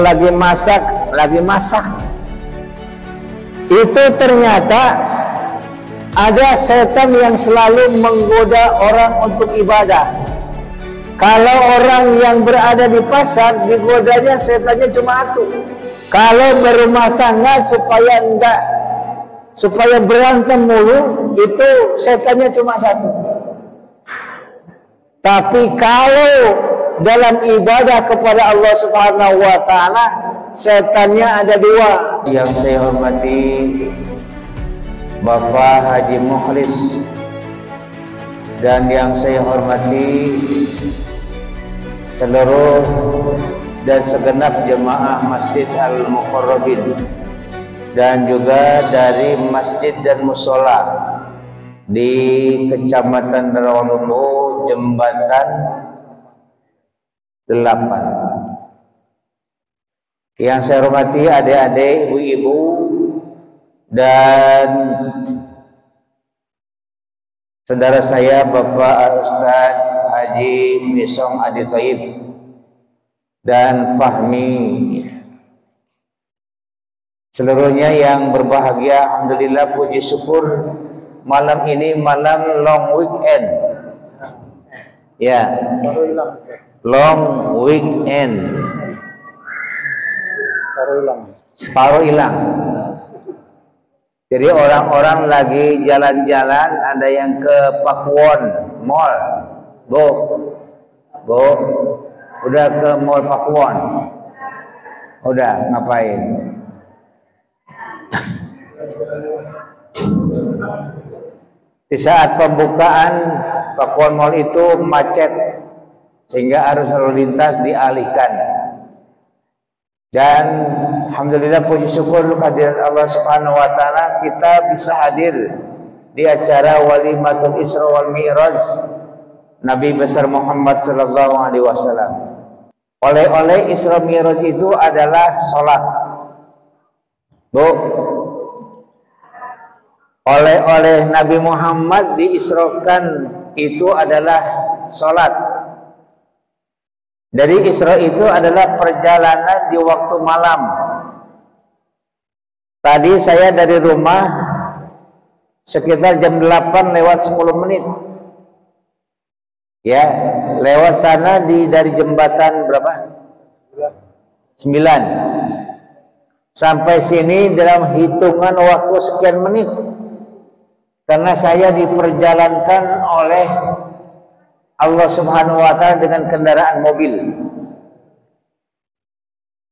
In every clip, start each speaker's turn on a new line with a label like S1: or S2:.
S1: lagi masak, itu ternyata ada setan yang selalu menggoda orang untuk ibadah. Kalau orang yang berada di pasar, digodanya setannya cuma satu. Kalau berumah tangga supaya berantem mulu, itu setannya cuma satu. Tapi kalau dalam ibadah kepada Allah Subhanahu wa Ta'ala, setannya ada dua. Yang saya hormati Bapak Haji Mukhlis, dan yang saya hormati seluruh dan segenap jemaah Masjid Al-Muqarrabin, dan juga dari masjid dan musola di Kecamatan Rawanumu, Jembatan 8. Yang saya hormati adik-adik, ibu-ibu, dan saudara saya Bapak Ustaz Haji Misong Adi Thaib dan Fahmi, seluruhnya yang berbahagia. Alhamdulillah, puji syukur, malam ini malam long weekend, ya, long weekend, separuh hilang. Jadi orang-orang lagi jalan-jalan, ada yang ke Pakuwon Mall, Bu, udah ke Mall Pakuwon, udah ngapain? Di saat pembukaan Pakuwon Mall itu macet, sehingga arus lalu lintas dialihkan. Dan alhamdulillah, puji syukur kehadirat Allah Subhanahu wa Ta'ala, kita bisa hadir di acara Walimatul Isra wal Mi'raj Nabi besar Muhammad sallallahu alaihi wasallam. Oleh-oleh Isra Mi'raj itu adalah sholat, Bu. Oleh-oleh Nabi Muhammad diisrokan itu adalah sholat. Dari Isra itu adalah perjalanan di waktu malam. Tadi saya dari rumah sekitar jam 8 lewat 10 menit. Ya, lewat sana dari jembatan berapa? 9. Sampai sini dalam hitungan waktu sekian menit. Karena saya diperjalankan oleh Allah Subhanahu wa Ta'ala dengan kendaraan mobil.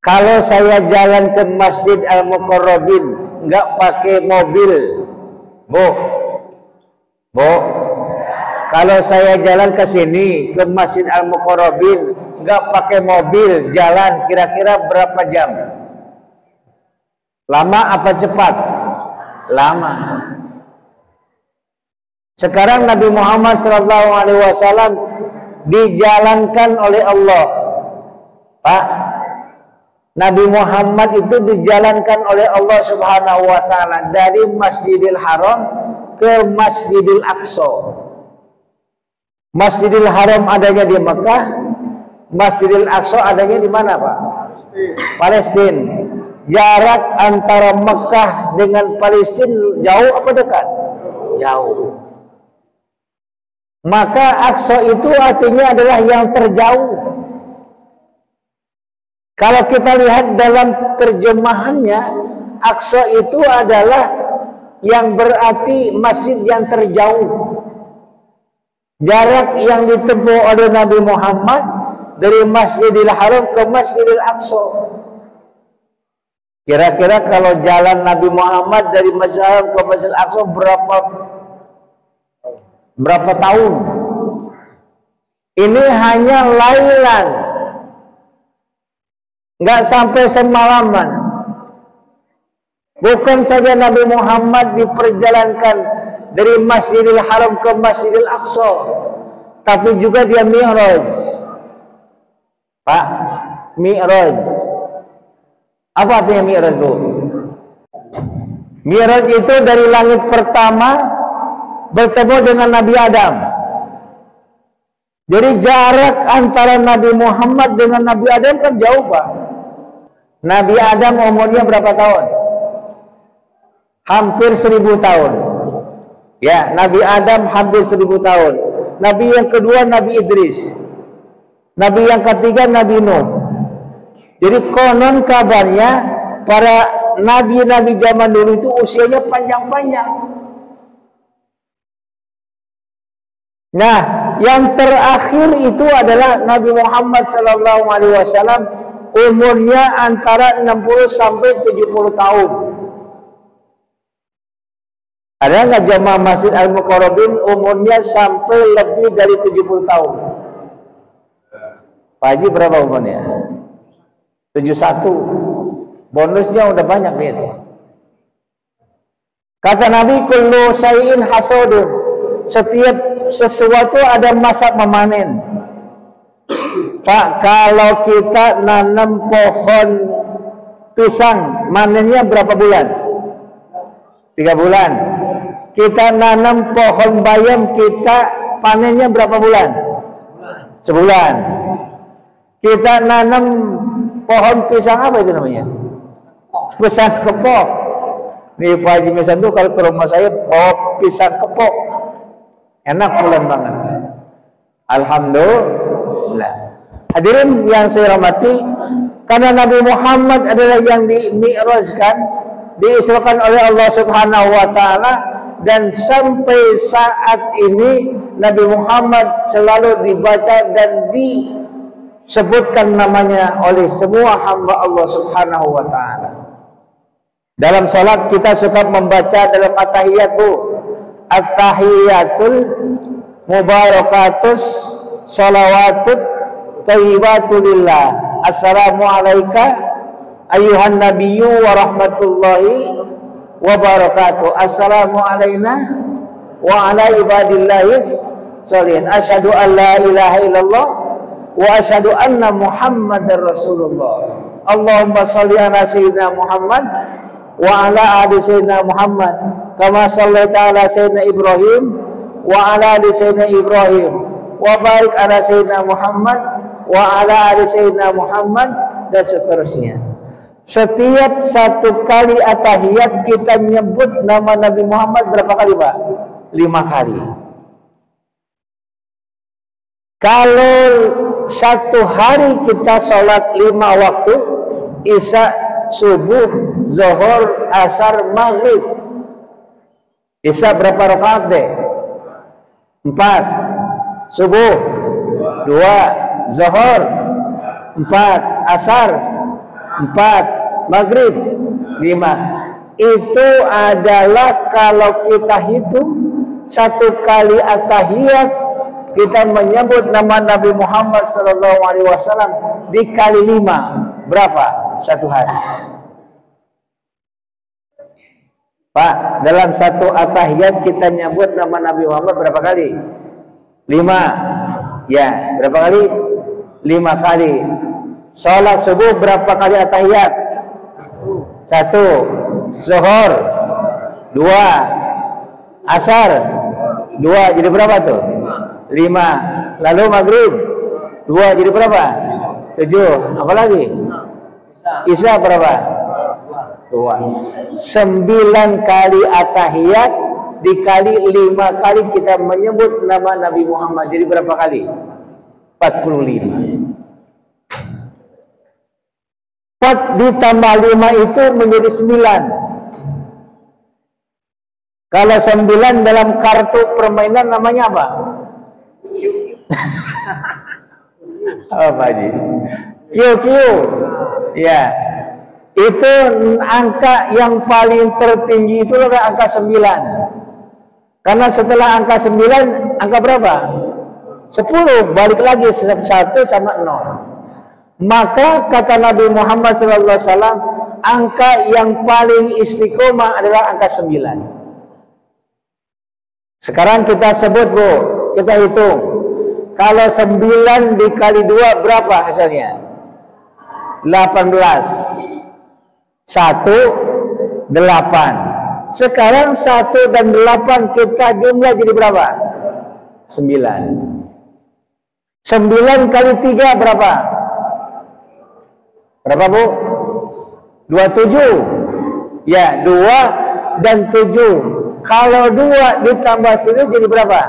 S1: Kalau saya jalan ke Masjid Al-Muqarrabin nggak pakai mobil, Bu. Kalau saya jalan ke sini ke Masjid Al-Muqarrabin nggak pakai mobil, jalan kira-kira berapa jam? Lama apa cepat? Lama. Sekarang Nabi Muhammad SAW dijalankan oleh Allah, Pak. Nabi Muhammad itu dijalankan oleh Allah Subhanahu wa Ta'ala dari Masjidil Haram ke Masjidil Aqsa. Masjidil Haram adanya di Mekah, Masjidil Aqsa adanya di mana, Pak? Palestina. Jarak antara Mekah dengan Palestina jauh apa dekat? Jauh. Maka Aqsa itu artinya adalah yang terjauh. Kalau kita lihat dalam terjemahannya, Aqsa itu adalah yang berarti masjid yang terjauh. Jarak yang ditempuh oleh Nabi Muhammad dari Masjidil Haram ke Masjidil Aqsa. Kira-kira kalau jalan Nabi Muhammad dari Masjidil Haram ke Masjidil Aqsa berapa tahun? Ini hanya lailan, nggak sampai semalaman. Bukan saja Nabi Muhammad diperjalankan dari Masjidil Haram ke Masjidil Aqsa, tapi juga dia Mi'raj, Pak. Mi'raj, apa artinya Mi'raj itu? Mi'raj itu dari langit pertama bertemu dengan Nabi Adam. Jadi jarak antara Nabi Muhammad dengan Nabi Adam kan jauh, Pak. Nabi Adam umurnya berapa tahun? Hampir 1000 tahun. Ya, Nabi Adam hampir 1000 tahun. Nabi yang kedua Nabi Idris. Nabi yang ketiga Nabi Nuh. Jadi konon kabarnya para nabi-nabi zaman dulu itu usianya panjang-panjang. Nah, yang terakhir itu adalah Nabi Muhammad SAW, umurnya antara 60 sampai 70 tahun. Ada nggak jamaah Masjid Al-Muqarrabin umurnya sampai lebih dari 70 tahun? Pak Haji berapa umurnya? 71. Bonusnya udah banyak nih. Kata Nabi, kullu syai'in hasudun. Setiap sesuatu ada masa memanen. Pak, kalau kita nanam pohon pisang, manennya berapa bulan? 3 bulan. Kita nanam pohon bayam, kita panennya berapa bulan? Sebulan. Kita nanam pohon pisang apa itu namanya? Pisang kepok. Nih Pak Haji Misan tuh kalau ke rumah saya bawa pisang kepok. Enak pulang banget. Alhamdulillah. Hadirin yang saya hormati, karena Nabi Muhammad adalah yang di-mi'rajkan, diisrakan oleh Allah Subhanahu wa taala, dan sampai saat ini Nabi Muhammad selalu dibaca dan disebutkan namanya oleh semua hamba Allah Subhanahu wa taala. Dalam salat kita suka membaca dalam at-tahiyat, Bu. At-tahiyatul mubarakatus salawatut thayyibatulillah. Assalamu alayka ayyuhan nabiyyu wa rahmatullahi wa barakatuh. Assalamu alayna wa ala ibadillahis sholihin. Asyhadu an la ilaha illallah wa asyhadu anna Muhammadar Rasulullah. Allahumma shalli ala sayyidina Muhammad wa ala ali sayyidina Muhammad kama shallaita ala sayyidina Ibrahim wa ala ali sayyidina Ibrahim wa barik ala sayyidina Muhammad wa ala ali sayyidina Muhammad, dan seterusnya. Setiap satu kali at-tahiyat kita menyebut nama Nabi Muhammad berapa kali, Pak? 5 kali. Kalau satu hari kita sholat 5 waktu, Isya, subuh, zuhur, asar, maghrib. Isya berapa rakaat deh? 4. Subuh 2. Zuhur 4. Asar 4. Maghrib 5. Itu adalah kalau kita hitung satu kali at-tahiyat kita menyebut nama Nabi Muhammad SAW dikali 5. Berapa? Satu hari. Pak, dalam satu at-tahiyat kita nyebut nama Nabi Muhammad berapa kali? 5. Ya, berapa kali? 5 kali. Sholat subuh berapa kali at-tahiyat? 1. Zuhur 2. Asar 2, jadi berapa tuh? 5. Lalu maghrib 2, jadi berapa? 7. Apa lagi? Isya berapa? 2. 9 kali at-tahiyat dikali 5 kali kita menyebut nama Nabi Muhammad, jadi berapa kali? 45. 4 ditambah 5 itu menjadi 9. Kalau 9 dalam kartu permainan namanya apa? Apa Haji? QQ. Ya. Itu angka yang paling tertinggi itu adalah angka 9. Karena setelah angka 9, angka berapa? 10, balik lagi 1 sama 0. Maka kata Nabi Muhammad SAW, angka yang paling istiqomah adalah angka 9. Sekarang kita sebut, Bu, kita hitung. Kalau 9 dikali 2 berapa hasilnya? 18. 1, 8. Sekarang 1 dan 8 kita jumlah jadi berapa? 9. 9 kali 3 berapa? Berapa, Bu? 27. Ya, 2 dan 7. Kalau 2 ditambah 7 jadi berapa?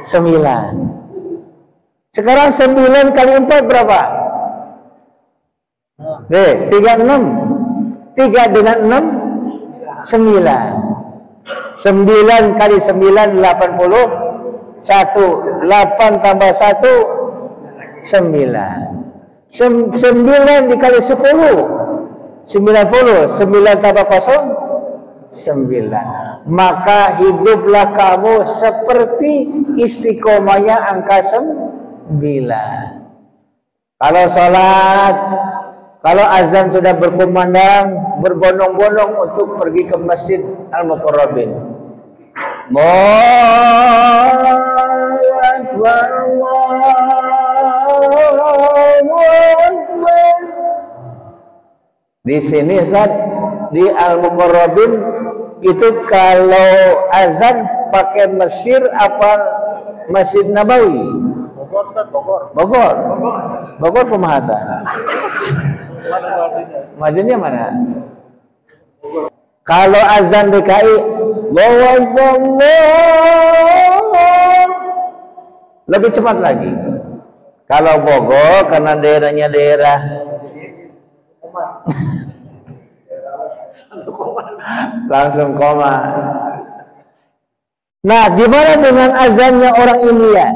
S1: 9. Sekarang 9 kali 4 berapa? 36. 3 dengan 6 9. 9 kali 9 80. 8 tambah 1 9. 9 dikali 10 90. 9 tambah 0 9. Maka hiduplah kamu seperti istiqomahnya angka 9. Kalau sholat, kalau azan sudah berkumandang, berbondong-bondong untuk pergi ke Masjid Al-Muqarrabin. Allahu Akbar, Allahu Akbar. Di sini Ustaz, di Al-Muqarrabin itu kalau azan pakai Mesir apa Masjid Nabawi?
S2: Bogor, Ustaz, Bogor.
S1: Bogor Pemahatan. Majunya mana? Kalau azan DKI, lebih cepat lagi. Kalau Bogor karena daerahnya daerah langsung koma. Nah, gimana dengan azannya orang India?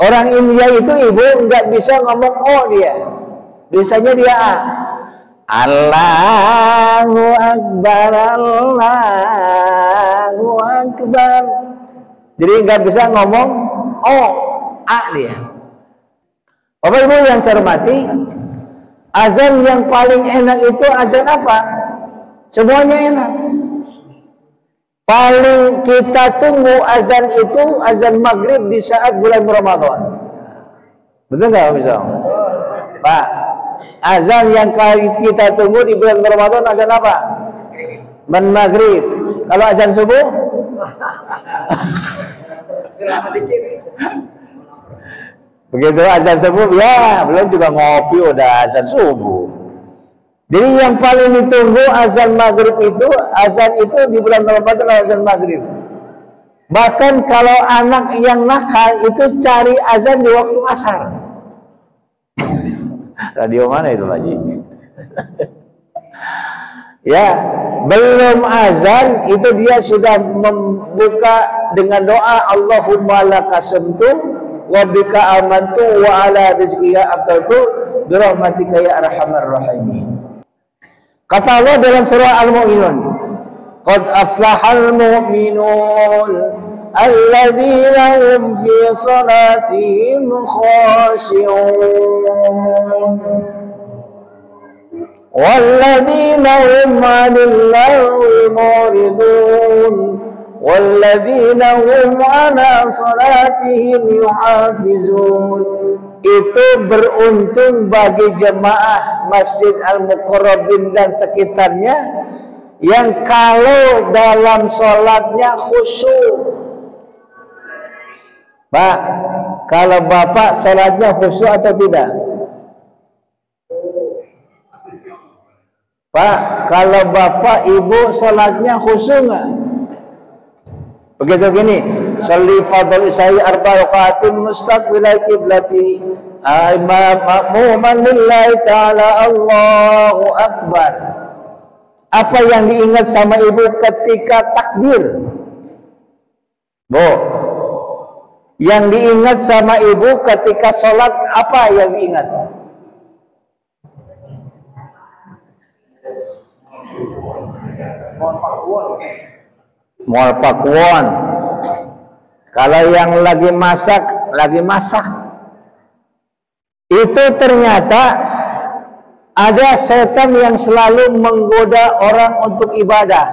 S1: Orang India itu ibu nggak bisa ngomong O dia, biasanya dia A. Allahu Akbar, Allahu Akbar. Jadi nggak bisa ngomong O, A dia. Bapak Ibu yang saya hormati, azan yang paling enak itu azan apa? Semuanya enak. Paling kita tunggu azan itu azan maghrib di saat bulan Ramadan. Betul nggak bisa? Pak, azan yang kita tunggu di bulan Ramadan azan apa? Maghrib. Kalau azan subuh? Begitu azan subuh, ya belum juga ngopi udah azan subuh. Jadi yang paling ditunggu azan maghrib itu, azan itu di bulan Ramadan azan maghrib. Bahkan kalau anak yang nakal itu cari azan di waktu asar. Radio mana itu lagi? Ya, belum azan itu dia sudah membuka dengan doa Allahumma lakasamtu wa bika amantu wa ala rizqika aqtaltu bi rahmatika ya arhamar rahimin. Kata Allah dalam surah Al-Mu'minun, qad aflahal mu'minun alladzina hum fi salatihim khashi'un walladzina hum 'anil lagwi mu'ridun walladzina hum 'ala salatihim yuhafizun. Itu beruntung bagi jemaah Masjid Al-Muqarrabin dan sekitarnya yang kalau dalam sholatnya khusyuk. Pak, kalau Bapak sholatnya khusyuk atau tidak? Pak, kalau Bapak Ibu sholatnya khusyuk nggak? Begitu gini, sholli fadl isya'i arba raqatin mustaqbilal qiblati ma'muman lillahi ta'ala Allahu Akbar. Apa yang diingat sama ibu ketika takbir? Bu, yang diingat sama ibu ketika sholat apa yang diingat? Mual pakuan. Kalau yang lagi masak, itu ternyata ada setan yang selalu menggoda orang untuk ibadah.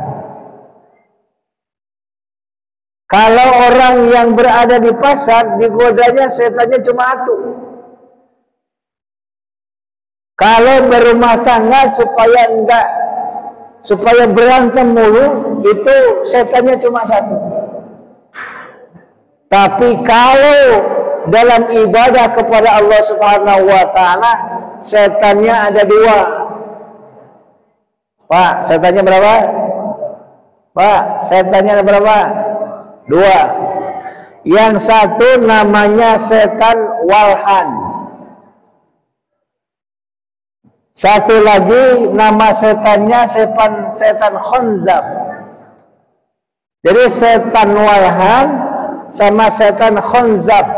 S1: Kalau orang yang berada di pasar, digodanya setannya cuma satu. Kalau berumah tangga supaya berantem mulu, itu setannya cuma satu. Tapi kalau dalam ibadah kepada Allah Subhanahu wa Ta'ala, setannya ada dua. Pak, saya tanya berapa? Pak, saya tanya berapa? 2. Yang satu namanya setan walhan. Satu lagi nama setannya setan khonzab. Jadi setan walhan sama setan khonzab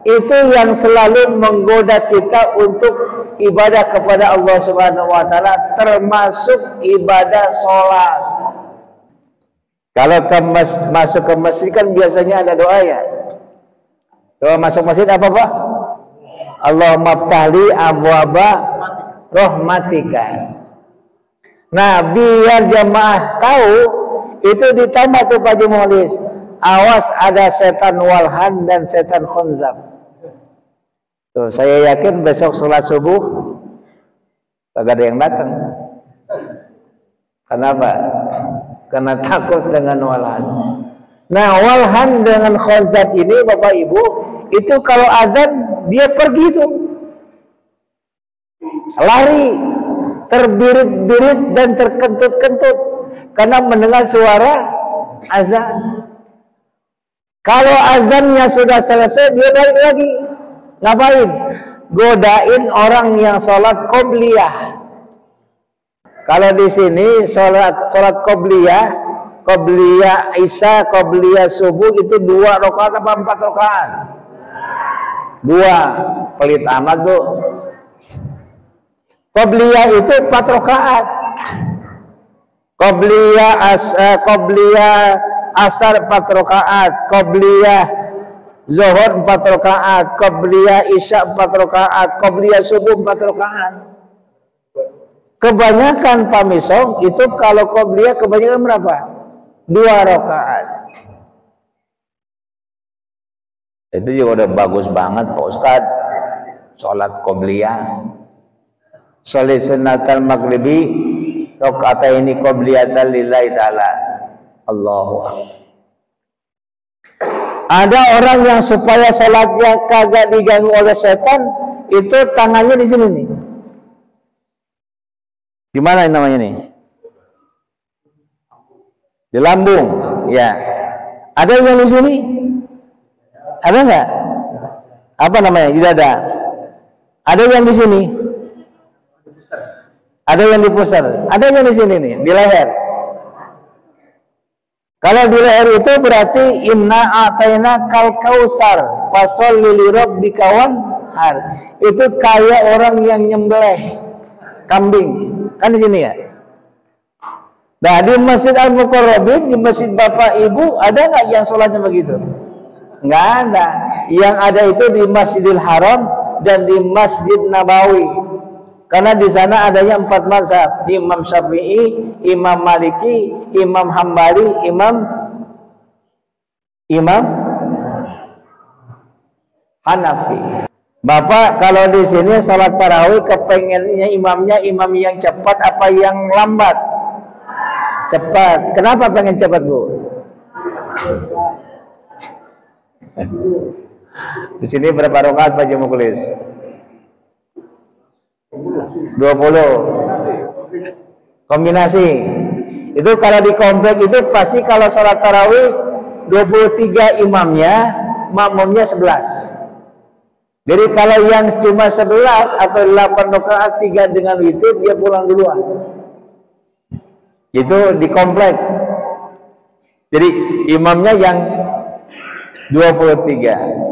S1: itu yang selalu menggoda kita untuk ibadah kepada Allah Subhanahu wa taala, termasuk ibadah sholat. Kalau masuk ke masjid kan biasanya ada doa ya. Doa masuk masjid apa Pak? Allahumma ftahli abwaba rahmatika. Nah, biar jamaah tahu itu ditambah tuh Pak Jumulis. Awas ada setan walhan dan setan khonzab. Tuh, saya yakin besok sholat subuh kagak ada yang datang. Kenapa? Karena takut dengan walhan. Nah, walhan dengan khonzab ini Bapak Ibu, itu kalau azan dia pergi tuh, lari, terbirit-birit dan terkentut-kentut karena mendengar suara azan. Kalau azannya sudah selesai, dia balik lagi. Ngapain? Godain orang yang sholat qobliyah. Kalau di sini sholat qobliyah isya, qobliyah subuh itu 2 rakaat apa 4 rakaat? 2. Pelit amat Bu. Qobliyah itu 4 rakaat. Qobliyah asar 4 rakaat, qobliyah zuhur 4 rakaat, qobliyah isya 4 rakaat, qobliyah subuh 4 rakaat. Kebanyakan pamisong itu kalau qobliyah kebanyakan berapa? 2 rakaat. Itu juga udah bagus banget Pak Ustadz. Sholat qobliyah, sholat sunnatal maghribi, rakaataini qobliyatan lillahi ta'ala. Allahu Akbar. Ada orang yang supaya sholatnya kagak diganggu oleh setan, itu tangannya di sini nih. Gimana namanya nih? Di lambung, ya. Ada yang di sini? Ada nggak? Apa namanya? Di dada. Ada yang di sini? Ada yang di pusar. Ada yang di sini nih, di leher. Kalau di leher itu berarti inna a'tayna kal kausar fasholli li rabbika wanhar. Itu kayak orang yang nyembelih kambing. Kan di sini ya. Nah, di Masjid Al-Muqarrabin, di masjid Bapak Ibu, ada nggak yang sholatnya begitu? Nggak ada. Yang ada itu di Masjidil Haram dan di Masjid Nabawi. Karena di sana adanya 4 mazhab, Imam Syafi'i, Imam Maliki, Imam Hambali, Imam Hanafi. Bapak kalau di sini salat tarawih kepengennya imamnya imam yang cepat apa yang lambat? Cepat. Kenapa pengen cepat Bu? Di sini berapa rakaat Pak Jumulis? 20. Kombinasi. Itu kalau di komplek itu pasti kalau sholat tarawih 23 imamnya, makmumnya 11. Jadi kalau yang cuma 11 atau 8 rakaat 3 dengan witir, dia pulang duluan. Itu di komplek. Jadi imamnya yang 23.